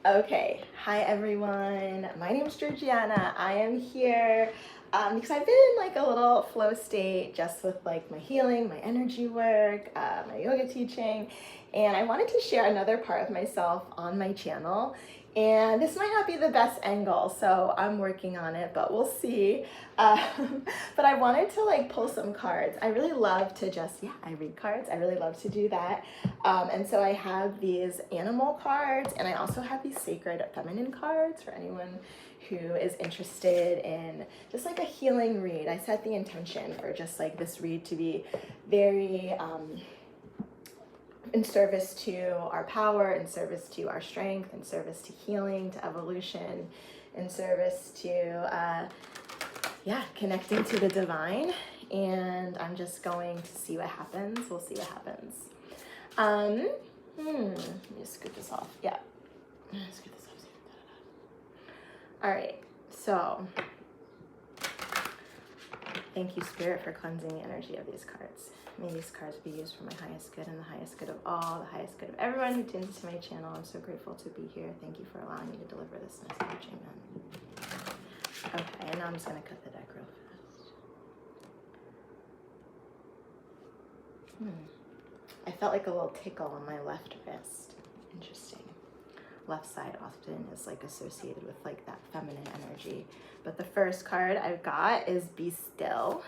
Okay, hi everyone. My name is Georgiana. I am here because I've been in like a little flow state just with like my healing, my energy work, my yoga teaching, and I wanted to share another part of myself on my channel. And this might not be the best angle, so I'm working on it, but we'll see. But I wanted to like pull some cards. I really love to I read cards. I really love to do that. And so I have these animal cards, and I also have these sacred feminine cards for anyone who is interested in just like a healing read. I set the intention for just like this read to be very in service to our power, in service to our strength, in service to healing, to evolution, in service to connecting to the divine. And I'm just going to see what happens. We'll see what happens. Let me just scoot this off. Yeah. Scoot this off. All right. So, thank you, Spirit, for cleansing the energy of these cards. May these cards be used for my highest good and the highest good of all, the highest good of everyone who tunes into my channel. I'm so grateful to be here. Thank you for allowing me to deliver this message. Amen. Okay, and now I'm just going to cut the deck real fast. I felt like a little tickle on my left wrist. Interesting. Left side often is like associated with like that feminine energy. But the first card I've got is Be Still.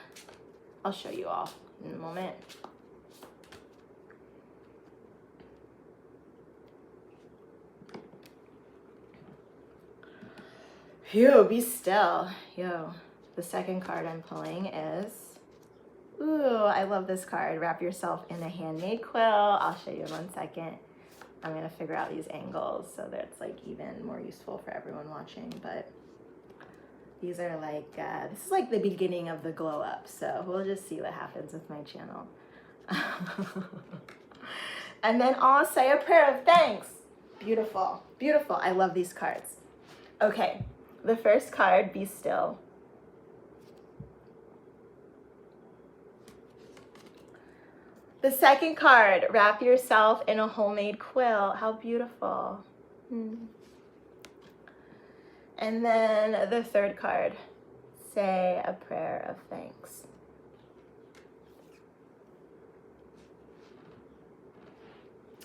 I'll show you all in a moment. Phew, be still. Yo, the second card I'm pulling is, ooh, I love this card. Wrap yourself in a handmade quill. I'll show you in 1 second. I'm gonna figure out these angles so that it's like even more useful for everyone watching, but these are like, this is like the beginning of the glow up, so we'll just see what happens with my channel. And then I'll say a prayer of thanks. Beautiful, beautiful. I love these cards. Okay, the first card, Be Still. The second card, Wrap yourself in a homemade quill. How beautiful. And then the third card, Say a prayer of thanks.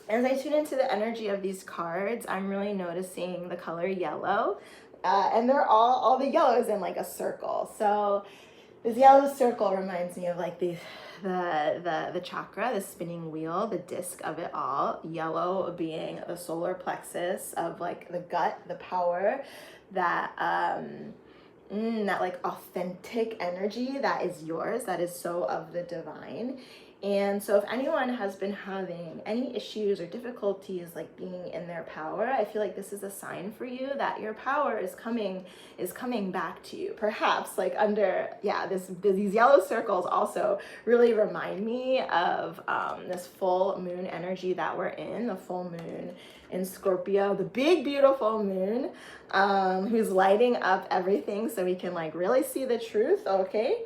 As I tune into the energy of these cards, I'm really noticing the color yellow. And they're all the yellows in like a circle. So this yellow circle reminds me of like the chakra, the spinning wheel, the disc of it all. Yellow being the solar plexus of like the gut, the power, that like authentic energy that is yours, that is so of the divine. And so if anyone has been having any issues or difficulties like being in their power, I feel like this is a sign for you that your power is coming back to you. Perhaps like under, these yellow circles also really remind me of this full moon energy that we're in, the full moon in Scorpio, the big beautiful moon, who's lighting up everything so we can like really see the truth, okay?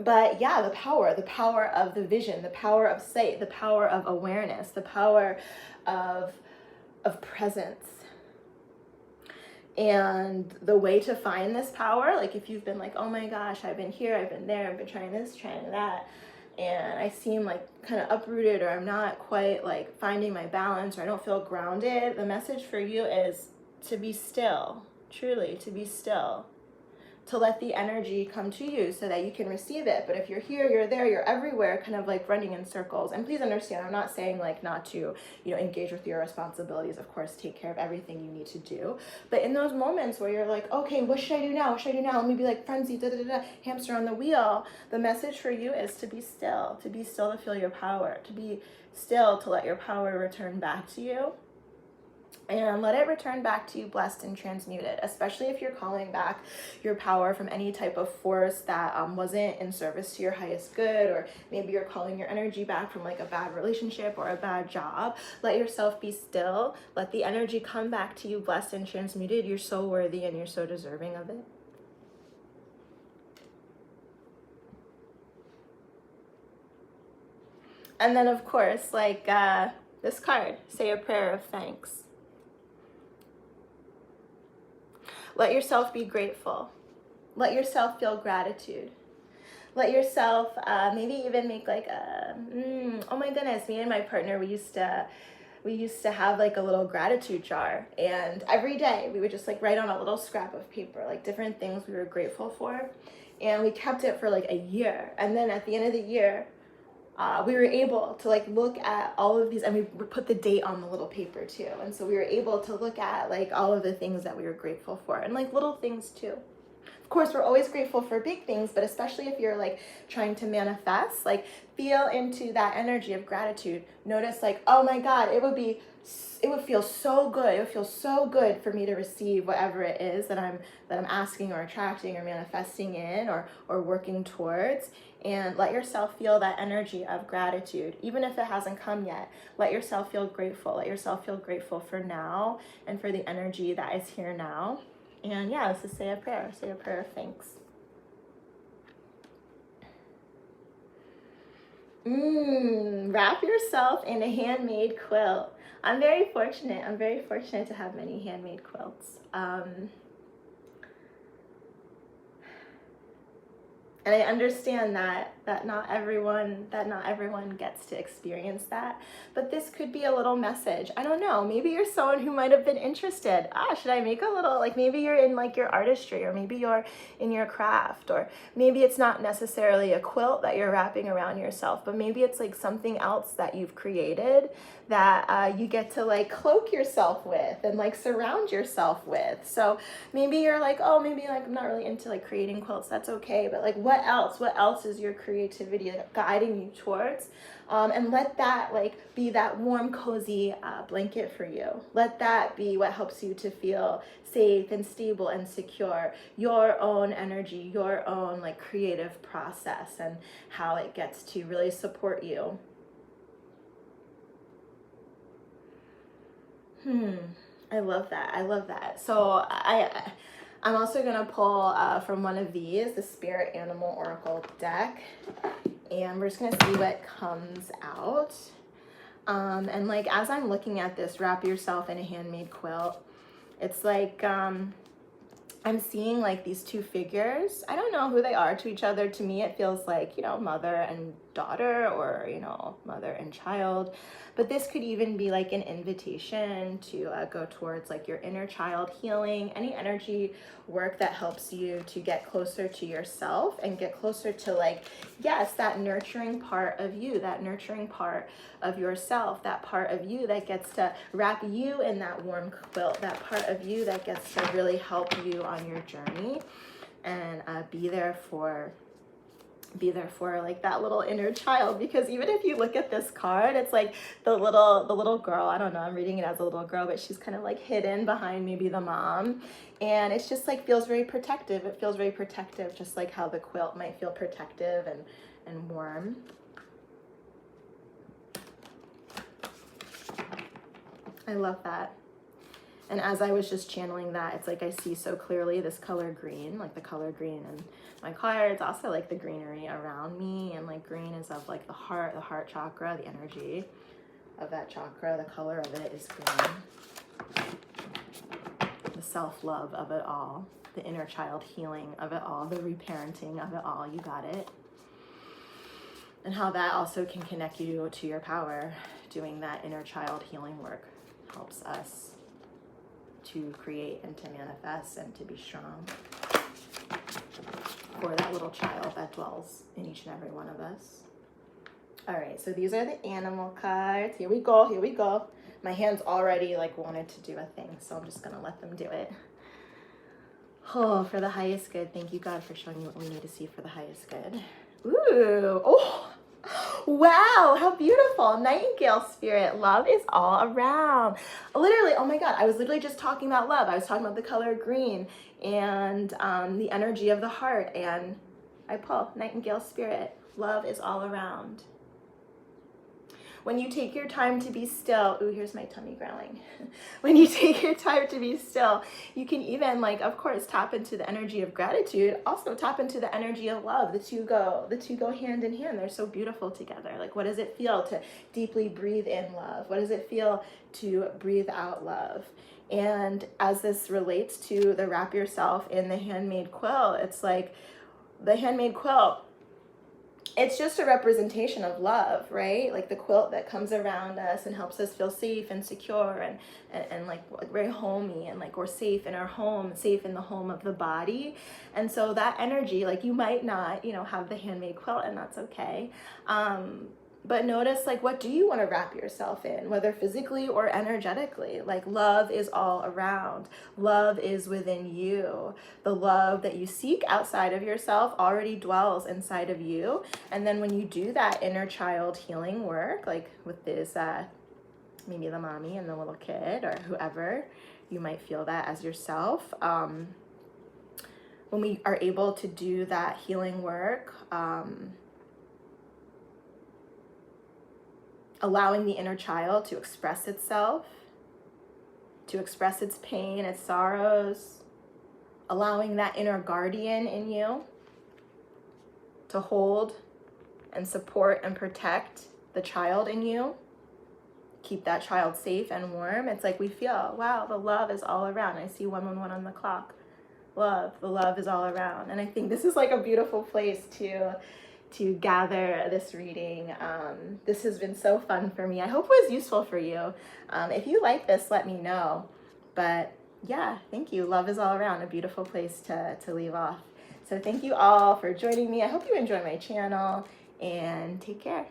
But yeah, the power of the vision, the power of sight, the power of awareness, the power of presence. And the way to find this power, like if you've been like, oh my gosh, I've been here, I've been there, I've been trying this, trying that, and I seem like kind of uprooted, or I'm not quite like finding my balance, or I don't feel grounded, the message for you is to be still, truly to be still. To let the energy come to you so that you can receive it. But if you're here, you're there, you're everywhere, kind of like running in circles. And please understand, I'm not saying like not to, engage with your responsibilities. Of course, take care of everything you need to do. But in those moments where you're like, okay, what should I do now? What should I do now? Let me be like frenzied, hamster on the wheel. The message for you is to be still to feel your power, to be still, to let your power return back to you. And let it return back to you blessed and transmuted, especially if you're calling back your power from any type of force that wasn't in service to your highest good, or maybe you're calling your energy back from like a bad relationship or a bad job. Let yourself be still. Let the energy come back to you blessed and transmuted. You're so worthy and you're so deserving of it. And then, of course, like this card, Say a prayer of thanks. Let yourself be grateful. Let yourself feel gratitude. Let yourself maybe even make like a, oh my goodness, me and my partner, we used to have like a little gratitude jar, and every day we would just like write on a little scrap of paper like different things we were grateful for, and we kept it for like a year. And then at the end of the year, we were able to like look at all of these, and we put the date on the little paper too, and so we were able to look at like all of the things that we were grateful for, and like little things too. Of course, we're always grateful for big things, but especially if you're like trying to manifest, like feel into that energy of gratitude. Notice like, oh my God, it would feel so good. It would feel so good for me to receive whatever it is that I'm asking or attracting or manifesting in or working towards. And let yourself feel that energy of gratitude, even if it hasn't come yet. Let yourself feel grateful. Let yourself feel grateful for now and for the energy that is here now. And yeah, let's just say a prayer. Say a prayer of thanks. Wrap yourself in a handmade quilt. I'm very fortunate. I'm very fortunate to have many handmade quilts. And I understand that not everyone gets to experience that, but this could be a little message. I don't know, maybe you're someone who might have been interested. Should I make a little, like maybe you're in like your artistry, or maybe you're in your craft, or maybe it's not necessarily a quilt that you're wrapping around yourself, but maybe it's like something else that you've created that you get to like cloak yourself with and like surround yourself with. So maybe you're like, oh, maybe like I'm not really into like creating quilts. That's okay. But like what else is your creativity like guiding you towards? And let that like be that warm, cozy blanket for you. Let that be what helps you to feel safe and stable and secure. Your own energy, your own like creative process, and how it gets to really support you. I love that. I love that. So I'm also going to pull from one of these, the Spirit Animal Oracle deck, and we're just going to see what comes out. And like, as I'm looking at this, wrap yourself in a handmade quilt, it's like, I'm seeing like these two figures. I don't know who they are to each other. To me, it feels like, you know, mother and daughter, or, you know, mother and child. But this could even be like an invitation to go towards like your inner child healing, any energy work that helps you to get closer to yourself and get closer to like, yes, that nurturing part of you, that nurturing part of yourself, that part of you that gets to wrap you in that warm quilt, that part of you that gets to really help you on your journey, and be there for like that little inner child. Because even if you look at this card, it's like the little girl, I don't know, I'm reading it as a little girl, but she's kind of like hidden behind maybe the mom, and it's just like feels very protective. It feels very protective, just like how the quilt might feel protective and warm. I love that. And as I was just channeling that, it's like I see so clearly this color green, like the color green in my cards, also like the greenery around me, and like green is of like the heart chakra, the energy of that chakra, the color of it is green. The self-love of it all, the inner child healing of it all, the reparenting of it all, you got it. And how that also can connect you to your power. Doing that inner child healing work helps us to create and to manifest and to be strong for that little child that dwells in each and every one of us. All right, so these are the animal cards. Here we go, here we go. My hands already like wanted to do a thing, so I'm just gonna let them do it. Oh, for the highest good. Thank you, God, for showing me what we need to see for the highest good. Ooh, oh, wow, how beautiful. Nightingale spirit, love is all around. Literally, oh my God, I was literally just talking about love. I was talking about the color green and the energy of the heart, and I pull Nightingale spirit, love is all around. When you take your time to be still, ooh, here's my tummy growling. When you take your time to be still, you can even, like, of course, tap into the energy of gratitude, also tap into the energy of love. The two go hand in hand. They're so beautiful together. Like, what does it feel to deeply breathe in love? What does it feel to breathe out love? And as this relates to the wrap yourself in the handmade quilt, it's like the handmade quilt, it's just a representation of love, right? Like the quilt that comes around us and helps us feel safe and secure and like very homey, and like we're safe in our home, safe in the home of the body. And so that energy, like you might not, you know, have the handmade quilt, and that's okay. But notice, like, what do you want to wrap yourself in, whether physically or energetically? Like, love is all around. Love is within you. The love that you seek outside of yourself already dwells inside of you. And then when you do that inner child healing work, like with this, maybe the mommy and the little kid or whoever, you might feel that as yourself. When we are able to do that healing work, allowing the inner child to express itself, to express its pain, its sorrows, allowing that inner guardian in you to hold and support and protect the child in you, keep that child safe and warm. It's like we feel, wow, the love is all around. I see 111 on the clock. Love, the love is all around. And I think this is like a beautiful place to gather this reading. This has been so fun for me. I hope it was useful for you. If you like this, let me know. But yeah, thank you. Love is all around, a beautiful place to leave off. So thank you all for joining me. I hope you enjoy my channel, and take care.